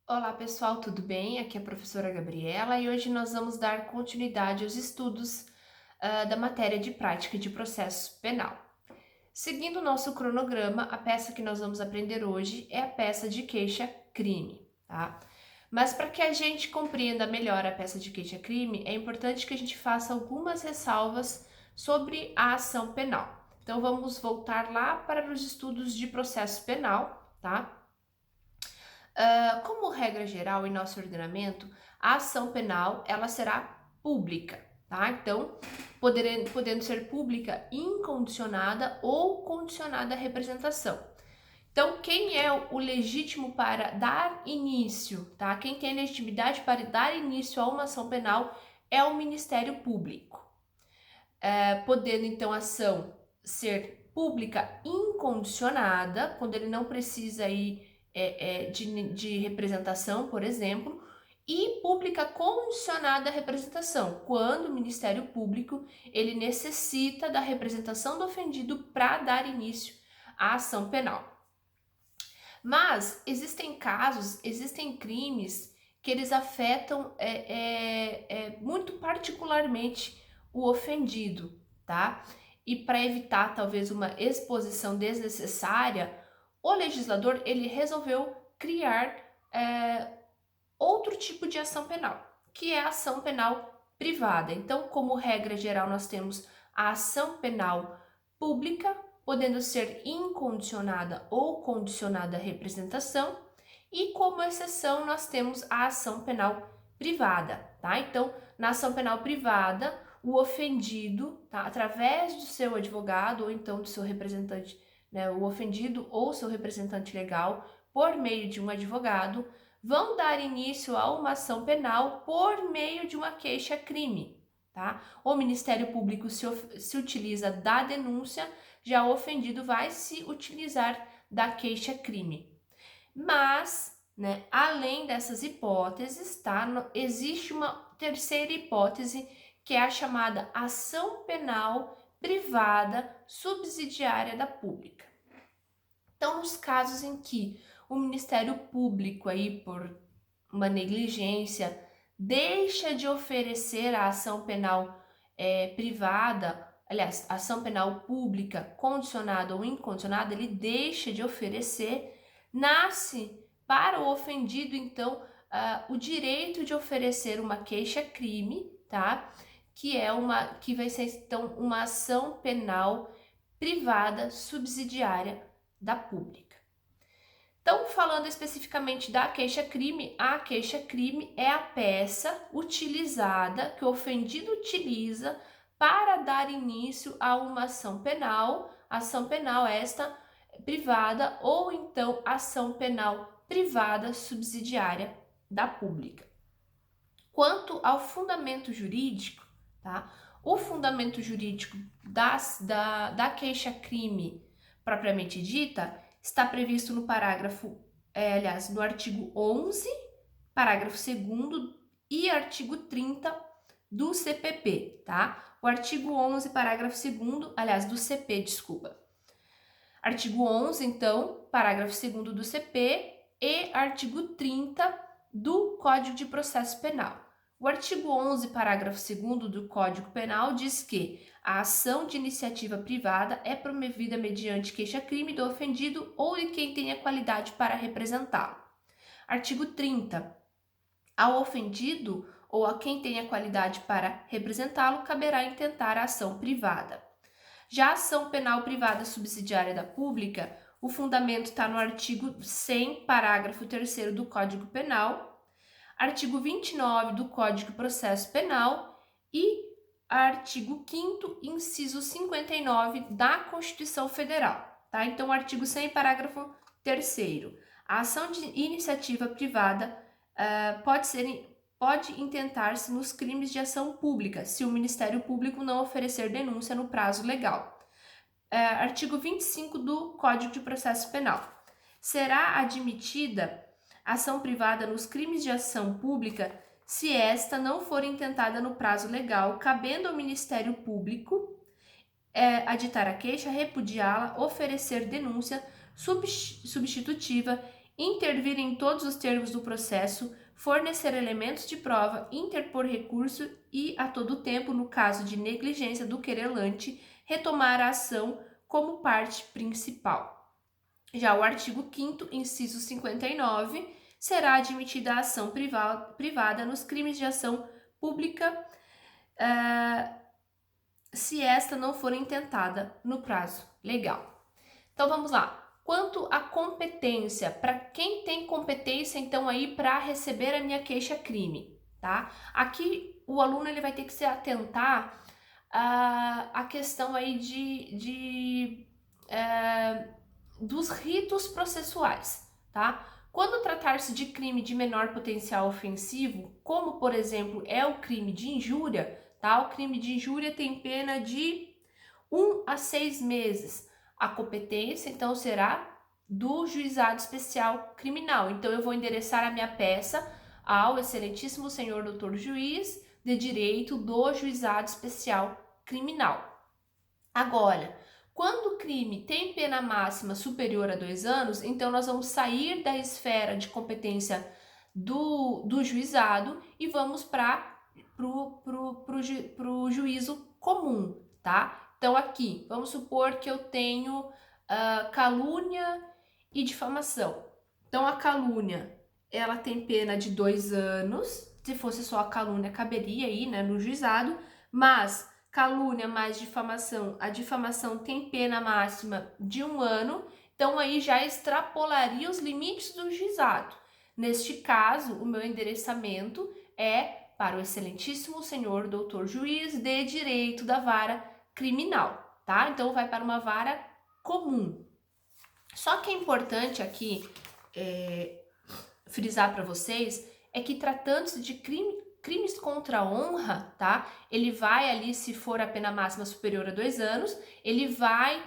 Olá pessoal, tudo bem? Aqui é a professora Gabriela e hoje nós vamos dar continuidade aos estudos da matéria de prática de processo penal. Seguindo o nosso cronograma, a peça que nós vamos aprender hoje é a peça de queixa-crime, tá? Mas para que a gente compreenda melhor a peça de queixa-crime, é importante que a gente faça algumas ressalvas sobre a ação penal. Então vamos voltar lá para os estudos de processo penal, tá? Como regra geral em nosso ordenamento, a ação penal ela será pública, tá? Então, podendo ser pública incondicionada ou condicionada à representação. Então, quem é o legítimo para dar início, tá? Quem tem legitimidade para dar início a uma ação penal é o Ministério Público. Podendo então a ação ser pública incondicionada, quando ele não precisa aí de representação, por exemplo, e pública condicionada à representação, quando o Ministério Público ele necessita da representação do ofendido para dar início à ação penal. Mas existem casos, existem crimes que eles afetam muito particularmente o ofendido, tá? E para evitar talvez uma exposição desnecessária, o legislador ele resolveu criar outro tipo de ação penal, que é a ação penal privada. Então, como regra geral, nós temos a ação penal pública, podendo ser incondicionada ou condicionada à representação, e como exceção nós temos a ação penal privada, tá? Então, na ação penal privada, o ofendido, tá, através do seu advogado ou então do seu representante, né, o ofendido ou seu representante legal, por meio de um advogado, vão dar início a uma ação penal por meio de uma queixa-crime, tá? O Ministério Público se utiliza da denúncia, já o ofendido vai se utilizar da queixa-crime. Mas, né, além dessas hipóteses, tá, existe uma terceira hipótese, que é a chamada ação penal privada subsidiária da pública. Então, nos casos em que o Ministério Público, aí, por uma negligência, deixa de oferecer a ação penal privada, aliás, ação penal pública, condicionada ou incondicionada, ele deixa de oferecer, nasce para o ofendido, então, o direito de oferecer uma queixa-crime, tá? Que vai ser, então, uma ação penal privada subsidiária da pública. Então, falando especificamente da queixa-crime, a queixa-crime é a peça utilizada, que o ofendido utiliza para dar início a uma ação penal esta privada ou então ação penal privada subsidiária da pública. Quanto ao fundamento jurídico, tá? O fundamento jurídico da queixa-crime propriamente dita está previsto no no artigo 11, parágrafo 2º e artigo 30 do CPP, tá? O artigo 11, parágrafo 2º, aliás, do CP, desculpa. Artigo 11, então, parágrafo 2º do CP e artigo 30 do Código de Processo Penal. O artigo 11, parágrafo 2º do Código Penal diz que a ação de iniciativa privada é promovida mediante queixa-crime do ofendido ou de quem tenha qualidade para representá-lo. Artigo 30. Ao ofendido ou a quem tenha qualidade para representá-lo, caberá intentar a ação privada. Já a ação penal privada subsidiária da pública, o fundamento está no artigo 100, parágrafo 3º do Código Penal, artigo 29 do Código de Processo Penal e artigo 5º, inciso 59 da Constituição Federal, tá? Então, artigo 100, parágrafo 3º. A ação de iniciativa privada pode intentar-se nos crimes de ação pública, se o Ministério Público não oferecer denúncia no prazo legal. Artigo 25 do Código de Processo Penal. Será admitida ação privada nos crimes de ação pública se esta não for intentada no prazo legal, cabendo ao Ministério Público aditar a queixa, repudiá-la, oferecer denúncia substitutiva intervir em todos os termos do processo, fornecer elementos de prova, interpor recurso e, a todo tempo, no caso de negligência do querelante, retomar a ação como parte principal. Já o artigo 5º, inciso 59, será admitida a ação privada nos crimes de ação pública se esta não for intentada no prazo legal. Então vamos lá. Quanto à competência, para quem tem competência então aí para receber a minha queixa-crime, tá? Aqui o aluno ele vai ter que se atentar à questão aí dos ritos processuais, tá? Quando tratar-se de crime de menor potencial ofensivo, como por exemplo é o crime de injúria, tá? O crime de injúria tem pena de 1 a 6 meses. A competência, então, será do Juizado Especial Criminal. Então, eu vou endereçar a minha peça ao excelentíssimo senhor doutor juiz de direito do Juizado Especial Criminal. Agora, quando o crime tem pena máxima superior a 2 anos, então nós vamos sair da esfera de competência do juizado e vamos para o juízo comum, tá? Então, aqui, vamos supor que eu tenho calúnia e difamação. Então, a calúnia, ela tem pena de 2 anos. Se fosse só a calúnia, caberia aí, né, no juizado. Mas, calúnia mais difamação, a difamação tem pena máxima de 1 ano. Então, aí já extrapolaria os limites do juizado. Neste caso, o meu endereçamento é para o excelentíssimo senhor doutor juiz de direito da vara criminal, tá? Então, vai para uma vara comum. Só que é importante aqui frisar para vocês é que tratando-se de crimes contra a honra, tá? Ele vai ali, se for a pena máxima superior a 2 anos, ele vai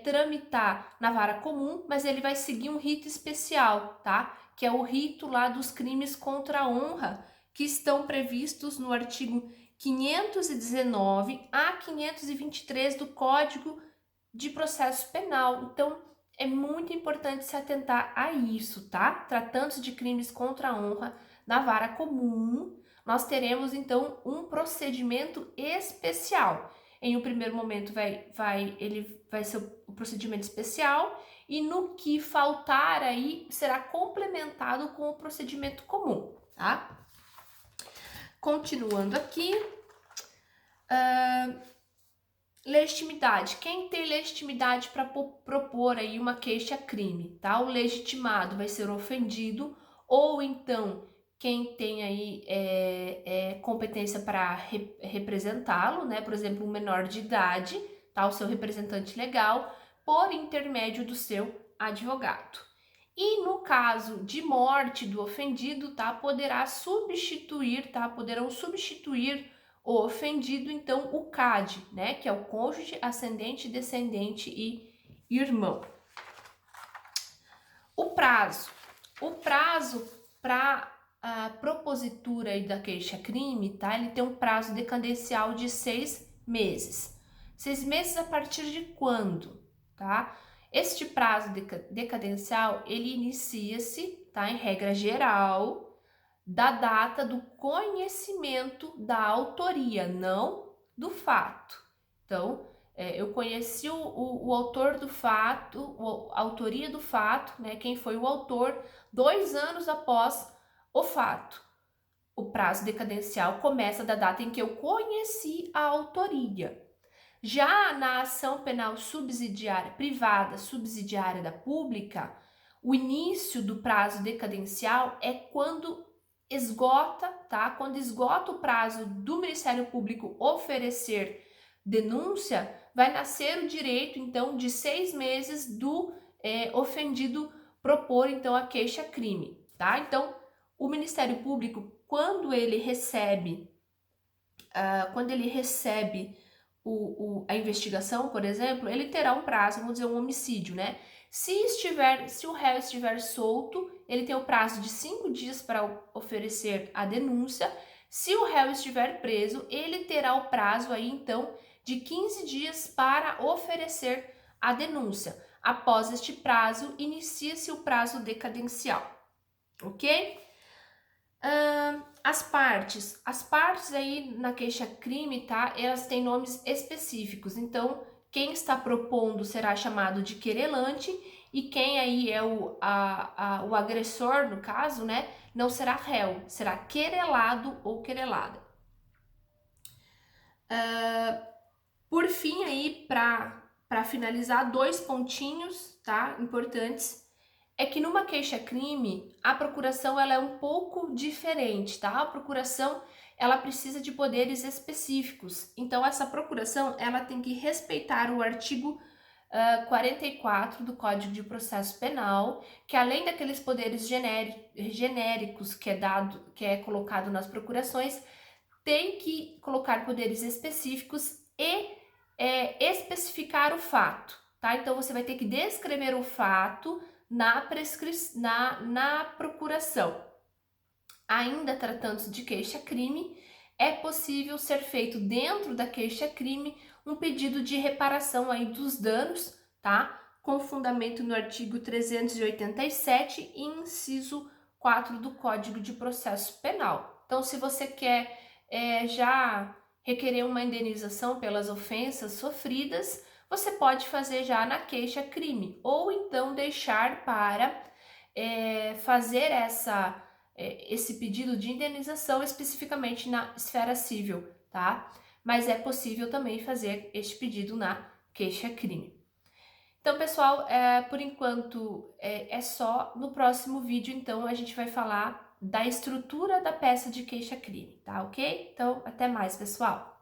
tramitar na vara comum, mas ele vai seguir um rito especial, tá? Que é o rito lá dos crimes contra a honra, que estão previstos no artigo 519 a 523 do Código de Processo Penal. Então, é muito importante se atentar a isso, tá? Tratando-se de crimes contra a honra na vara comum, nós teremos, então, um procedimento especial. Em um primeiro momento, ele vai ser o procedimento especial e no que faltar aí, será complementado com o procedimento comum, tá? Continuando aqui, legitimidade. Quem tem legitimidade para propor aí uma queixa-crime, tá? O legitimado vai ser o ofendido ou então quem tem aí competência para representá-lo, né? Por exemplo, um menor de idade, tá? O seu representante legal, por intermédio do seu advogado. E no caso de morte do ofendido, tá? Poderão substituir o ofendido, então, o CAD, né? Que é o cônjuge, ascendente, descendente e irmão. O prazo para a propositura aí da queixa-crime, tá? Ele tem um prazo decadencial de 6 meses. 6 meses a partir de quando, tá? Este prazo decadencial, ele inicia-se, tá? Em regra geral, da data do conhecimento da autoria, não do fato. Então, eu conheci o autor do fato, a autoria do fato, né? Quem foi o autor, 2 anos após o fato. O prazo decadencial começa da data em que eu conheci a autoria. Já na ação penal subsidiária, privada, subsidiária da pública, o início do prazo decadencial é quando esgota, tá? Quando esgota o prazo do Ministério Público oferecer denúncia, vai nascer o direito, então, de 6 meses do ofendido propor, então, a queixa-crime, tá? Então, o Ministério Público, quando ele recebe a investigação, por exemplo, ele terá um prazo, vamos dizer, um homicídio, né? Se o réu estiver solto, ele tem o prazo de 5 dias para oferecer a denúncia. Se o réu estiver preso, ele terá o prazo aí, então, de 15 dias para oferecer a denúncia. Após este prazo, inicia-se o prazo decadencial, ok? As partes aí na queixa-crime, tá? Elas têm nomes específicos, então quem está propondo será chamado de querelante e quem aí é o agressor, no caso, né, não será réu, será querelado ou querelada. Por fim aí, para finalizar, 2 pontinhos, tá, importantes, é que numa queixa-crime, a procuração ela é um pouco diferente, tá? A procuração, ela precisa de poderes específicos. Então, essa procuração, ela tem que respeitar o artigo 44 do Código de Processo Penal, que além daqueles poderes genéricos que é colocado nas procurações, tem que colocar poderes específicos e especificar o fato, tá? Então, você vai ter que descrever o fato na procuração. Ainda tratando-se de queixa-crime, é possível ser feito dentro da queixa-crime um pedido de reparação aí dos danos, tá? Com fundamento no artigo 387, inciso 4 do Código de Processo Penal. Então, se você quer já requerer uma indenização pelas ofensas sofridas, você pode fazer já na queixa-crime, ou então deixar para fazer esse pedido de indenização especificamente na esfera civil, tá? Mas é possível também fazer este pedido na queixa-crime. Então, pessoal, por enquanto é só. No próximo vídeo, então, a gente vai falar da estrutura da peça de queixa-crime, tá ok? Então, até mais, pessoal!